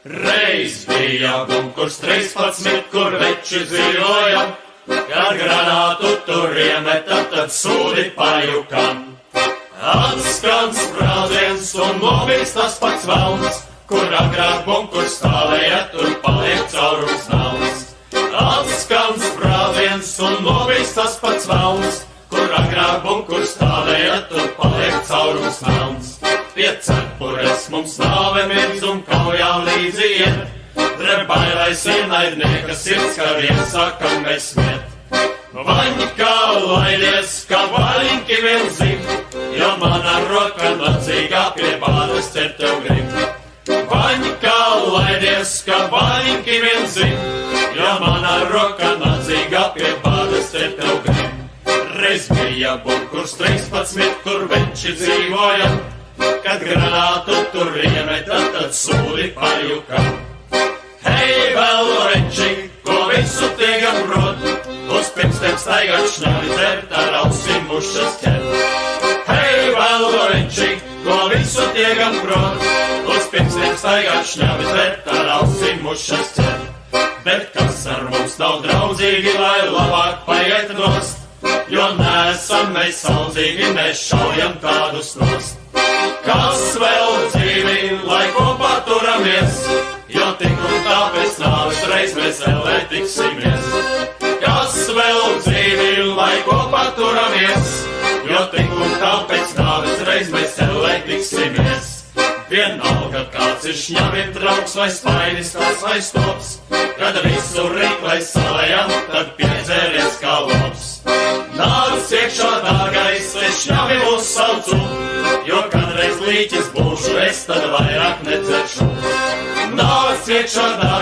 Reiz bija bunkurs 13, kur veči dzīvoja, kad granātu tur iemeta, tad sūdi pajukam. Atskan sprādziens un nobīgs tas pats velns, kur agrāk bunkurs stāvēja, tur paliek caurums naudas. Atskan sprādziens un nobīgs tas pats velns, kur agrāk bunkurs stāvēja, tur paliek caurums naudas. Pie cepures mums nāve mirdz un kaujā līdzi iet, drebailais ienaidnieka sirds, kā iesākam mēs smiet. Vaņikā laidies, kā vaļinki vien zim, jo mana roka nacīgā pie bādas cer tev grib. Vaņikā laidies, kā vaļinki vien zim, jo mana roka nacīgā pie bādas cer tev grib. Reiz bija bunkurs 13, kur veči dzīvoja, kad granātu tur iemeta, tad sūdi pajukam. Hei, vēl reči, ko visu tiegam rod, uz pirkstiem staigāt šņavi dzert, ar ausim mušas ķert. Hei, vēl reči, ko visu tiegam rod, uz pirkstiem staigāt šņavi dzert, ar ausim mušas ķert. Bet kas ar mums nav draudzīgi, lai labāk paiet nost, jo neesam mēs saudzīgi, mēs šaujam kādus nost. Kas vēl dzīvi, lai kopā turamies, jo tik un tāpēc nāves reiz mēs ellē tiksimies. Kas vēl dzīvi, lai kopā turamies, jo tik un tāpēc nāves reiz mēs ellē tiksimies. Vienalga kāds ir šņavim draugs vai spainis, kāds vai stops, kad visu rīklai salējam, tad piedzēries kā lops. Nāc iekšā, dārgais, es šņavim uzsaucu, jo kādreiz līķis būšu, es tad vairāk nedzeršu. Nāc iekšā, dārgais.